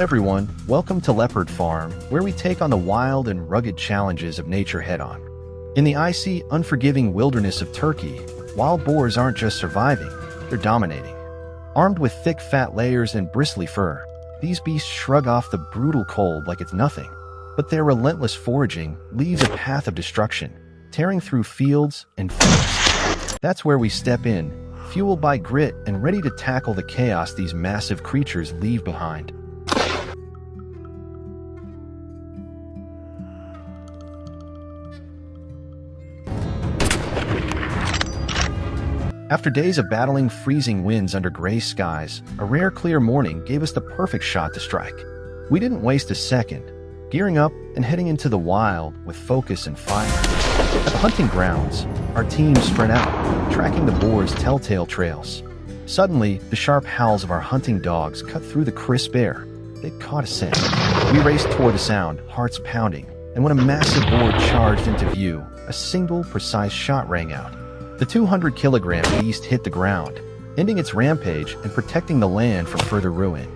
everyone, welcome to Leopard Farm, where we take on the wild and rugged challenges of nature head-on. In the icy, unforgiving wilderness of Turkey, wild boars aren't just surviving, they're dominating. Armed with thick fat layers and bristly fur, these beasts shrug off the brutal cold like it's nothing. But their relentless foraging leaves a path of destruction, tearing through fields and forests. That's where we step in, fueled by grit and ready to tackle the chaos these massive creatures leave behind. After days of battling freezing winds under gray skies, a rare clear morning gave us the perfect shot to strike. We didn't waste a second, gearing up and heading into the wild with focus and fire. At the hunting grounds, our team spread out, tracking the boars' telltale trails. Suddenly, the sharp howls of our hunting dogs cut through the crisp air. They caught a scent. We raced toward the sound, hearts pounding, and when a massive boar charged into view, a single, precise shot rang out. The 200-kilogram beast hit the ground, ending its rampage and protecting the land from further ruin.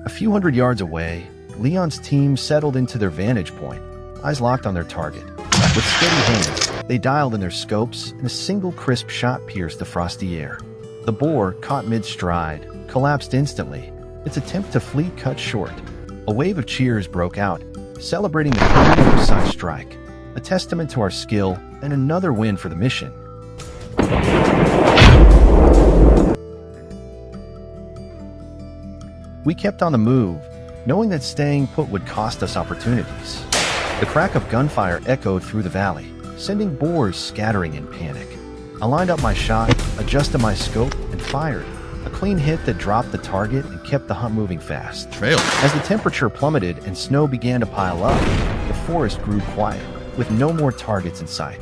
A few hundred yards away, Leon's team settled into their vantage point, eyes locked on their target. With steady hands, they dialed in their scopes, and a single crisp shot pierced the frosty air. The boar, caught mid-stride, collapsed instantly, its attempt to flee cut short. A wave of cheers broke out, celebrating the clean and precise strike, a testament to our skill and another win for the mission. We kept on the move, knowing that staying put would cost us opportunities. The crack of gunfire echoed through the valley, sending boars scattering in panic. I lined up my shot, adjusted my scope, and fired. A clean hit that dropped the target and kept the hunt moving fast. As the temperature plummeted and snow began to pile up, the forest grew quiet, with no more targets in sight.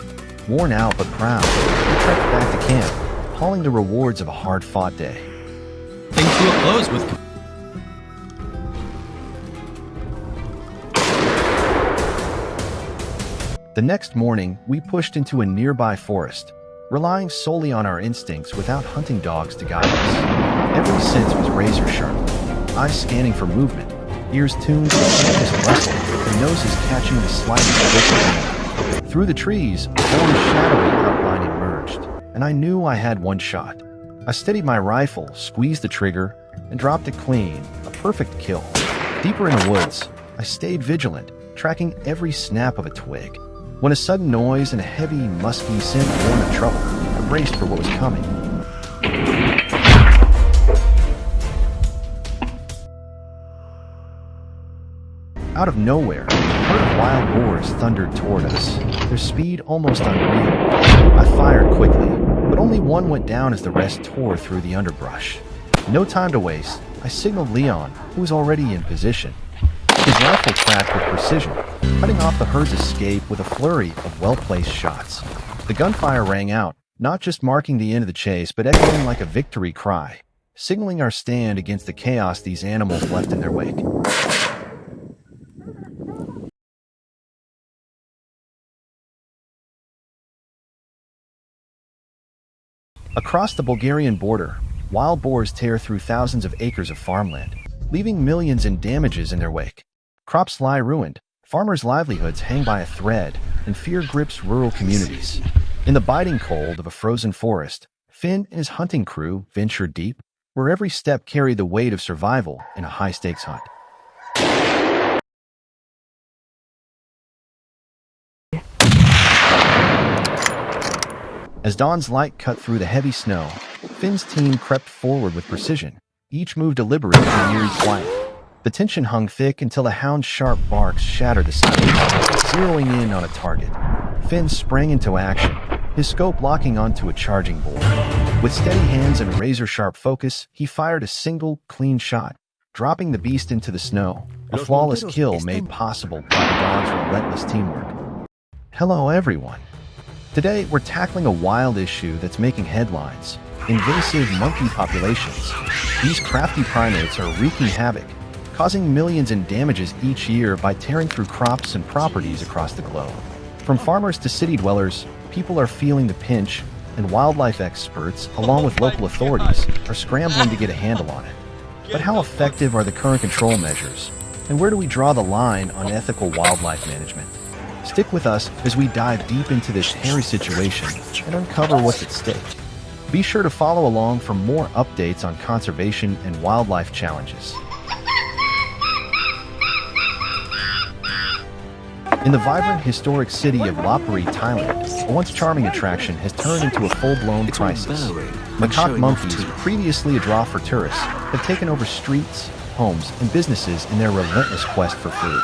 Worn out but proud, we trekked back to camp, hauling the rewards of a hard-fought day. Came to a close with... The next morning, we pushed into a nearby forest, relying solely on our instincts without hunting dogs to guide us. Every sense was razor sharp, eyes scanning for movement, ears tuned to the slightest rustle, and noses catching the slightest whistle. Through the trees, a boar's shadowy outline emerged, and I knew I had one shot. I steadied my rifle, squeezed the trigger, and dropped it clean, a perfect kill. Deeper in the woods, I stayed vigilant, tracking every snap of a twig. When a sudden noise and a heavy, musky scent warned of trouble, I braced for what was coming. Out of nowhere, a herd of wild boars thundered toward us, their speed almost unreal. I fired quickly, but only one went down as the rest tore through the underbrush. No time to waste, I signaled Leon, who was already in position. His rifle tracked with precision, cutting off the herd's escape with a flurry of well-placed shots. The gunfire rang out, not just marking the end of the chase, but echoing like a victory cry, signaling our stand against the chaos these animals left in their wake. Across the Bulgarian border, wild boars tear through thousands of acres of farmland, leaving millions in damages in their wake. Crops lie ruined, farmers' livelihoods hang by a thread, and fear grips rural communities. In the biting cold of a frozen forest, Finn and his hunting crew ventured deep, where every step carried the weight of survival in a high-stakes hunt. As dawn's light cut through the heavy snow, Finn's team crept forward with precision, each move deliberate and eerie quiet. The tension hung thick until a hound's sharp barks shattered the silence, zeroing in on a target. Finn sprang into action, his scope locking onto a charging boar. With steady hands and razor-sharp focus, he fired a single, clean shot, dropping the beast into the snow, a flawless kill made possible by the dog's relentless teamwork. Hello, everyone. Today, we're tackling a wild issue that's making headlines: invasive monkey populations. These crafty primates are wreaking havoc, causing millions in damages each year by tearing through crops and properties across the globe. From farmers to city dwellers, people are feeling the pinch, and wildlife experts, along with local authorities, are scrambling to get a handle on it. But how effective are the current control measures? And where do we draw the line on ethical wildlife management? Stick with us as we dive deep into this hairy situation and uncover what's at stake. Be sure to follow along for more updates on conservation and wildlife challenges. In the vibrant historic city of Leopard, Thailand, a once charming attraction has turned into a full-blown crisis. Macaque monkeys, previously a draw for tourists, have taken over streets, homes, and businesses in their relentless quest for food.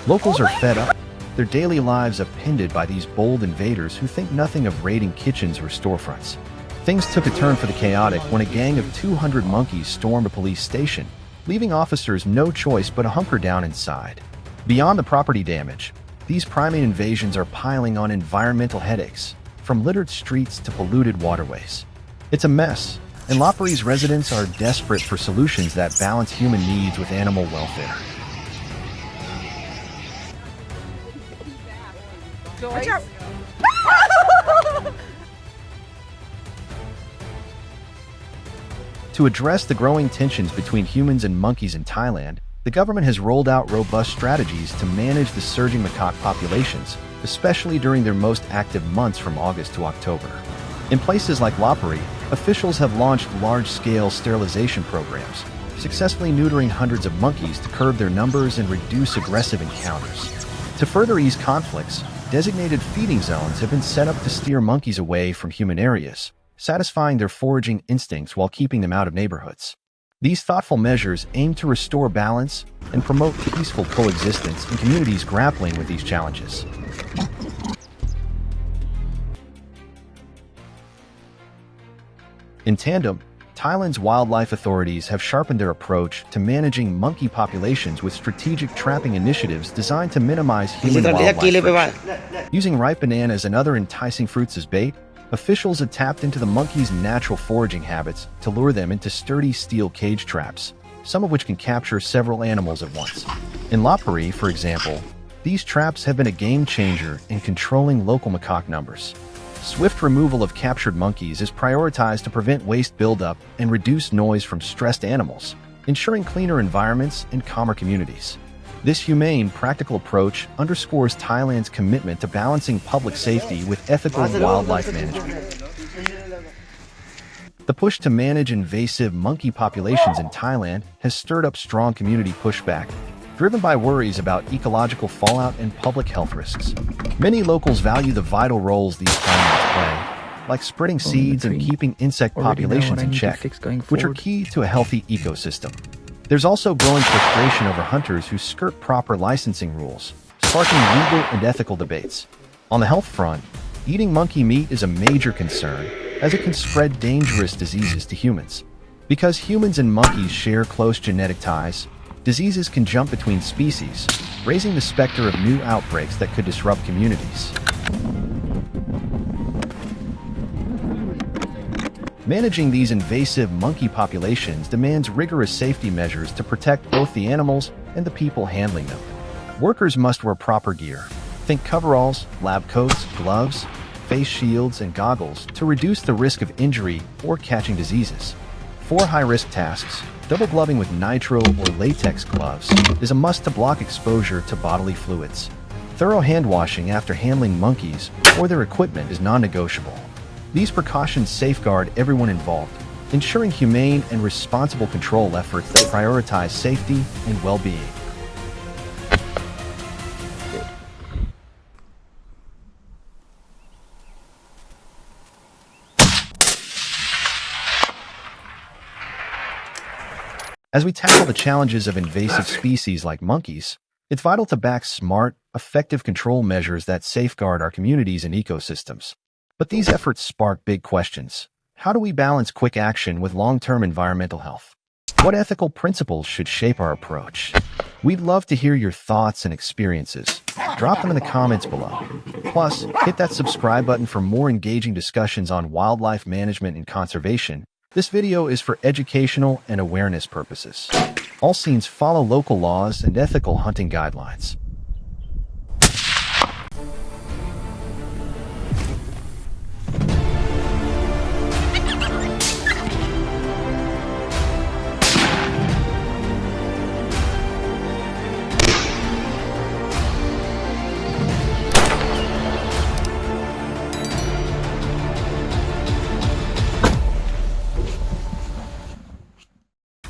Locals are fed up, their daily lives upended by these bold invaders who think nothing of raiding kitchens or storefronts. Things took a turn for the chaotic when a gang of 200 monkeys stormed a police station, leaving officers no choice but to hunker down inside. Beyond the property damage, these primate invasions are piling on environmental headaches, from littered streets to polluted waterways. It's a mess, and Leopard's residents are desperate for solutions that balance human needs with animal welfare. Watch out. To address the growing tensions between humans and monkeys in Thailand, the government has rolled out robust strategies to manage the surging macaque populations, especially during their most active months from August to October. In places like Leopard, officials have launched large-scale sterilization programs, successfully neutering hundreds of monkeys to curb their numbers and reduce aggressive encounters. To further ease conflicts, designated feeding zones have been set up to steer monkeys away from human areas, satisfying their foraging instincts while keeping them out of neighborhoods. These thoughtful measures aim to restore balance and promote peaceful coexistence in communities grappling with these challenges. In tandem, Thailand's wildlife authorities have sharpened their approach to managing monkey populations with strategic trapping initiatives designed to minimize human-wildlife friction. Using ripe bananas and other enticing fruits as bait, officials have tapped into the monkeys' natural foraging habits to lure them into sturdy steel cage traps, some of which can capture several animals at once. In Leopard, for example, these traps have been a game-changer in controlling local macaque numbers. Swift removal of captured monkeys is prioritized to prevent waste buildup and reduce noise from stressed animals, ensuring cleaner environments and calmer communities. This humane, practical approach underscores Thailand's commitment to balancing public safety with ethical wildlife management. The push to manage invasive monkey populations in Thailand has stirred up strong community pushback, driven by worries about ecological fallout and public health risks. Many locals value the vital roles these primates play, like spreading seeds and keeping insect populations in check, which are key to a healthy ecosystem. There's also growing frustration over hunters who skirt proper licensing rules, sparking legal and ethical debates. On the health front, eating monkey meat is a major concern, as it can spread dangerous diseases to humans. Because humans and monkeys share close genetic ties, diseases can jump between species, raising the specter of new outbreaks that could disrupt communities. Managing these invasive monkey populations demands rigorous safety measures to protect both the animals and the people handling them. Workers must wear proper gear. Think coveralls, lab coats, gloves, face shields, and goggles to reduce the risk of injury or catching diseases. For high-risk tasks, double gloving with nitro or latex gloves is a must to block exposure to bodily fluids. Thorough hand washing after handling monkeys or their equipment is non-negotiable. These precautions safeguard everyone involved, ensuring humane and responsible control efforts that prioritize safety and well-being. As we tackle the challenges of invasive species like monkeys, it's vital to back smart, effective control measures that safeguard our communities and ecosystems. But these efforts spark big questions. How do we balance quick action with long-term environmental health? What ethical principles should shape our approach? We'd love to hear your thoughts and experiences. Drop them in the comments below. Plus, hit that subscribe button for more engaging discussions on wildlife management and conservation. This video is for educational and awareness purposes. All scenes follow local laws and ethical hunting guidelines.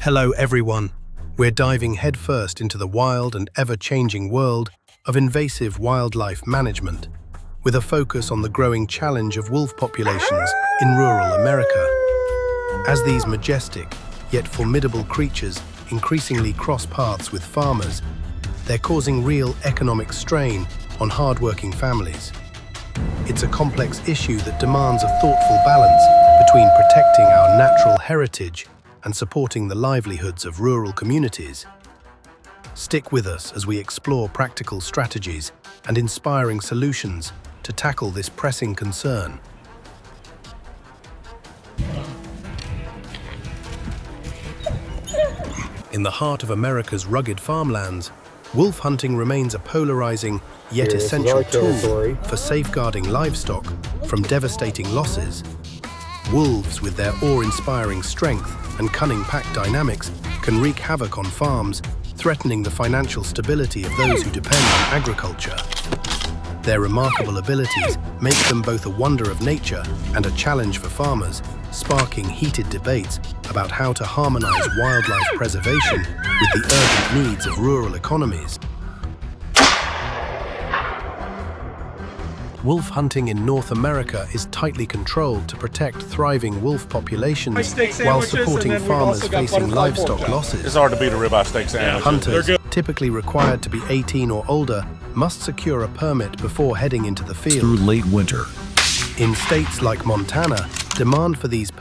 Hello everyone. We're diving headfirst into the wild and ever-changing world of invasive wildlife management, with a focus on the growing challenge of wolf populations in rural America. As these majestic, yet formidable creatures increasingly cross paths with farmers, they're causing real economic strain on hard-working families. It's a complex issue that demands a thoughtful balance between protecting our natural heritage and supporting the livelihoods of rural communities. Stick with us as we explore practical strategies and inspiring solutions to tackle this pressing concern. In the heart of America's rugged farmlands, wolf hunting remains a polarizing yet essential tool for safeguarding livestock from devastating losses. Wolves, with their awe-inspiring strength and cunning pack dynamics, can wreak havoc on farms, threatening the financial stability of those who depend on agriculture. Their remarkable abilities make them both a wonder of nature and a challenge for farmers, sparking heated debates about how to harmonize wildlife preservation with the urgent needs of rural economies. Wolf hunting in North America is tightly controlled to protect thriving wolf populations while supporting farmers facing livestock losses. It's hard to beat a ribeye steak sandwich. Hunters, typically required to be 18 or older, must secure a permit before heading into the field. Through late winter. In states like Montana, demand for these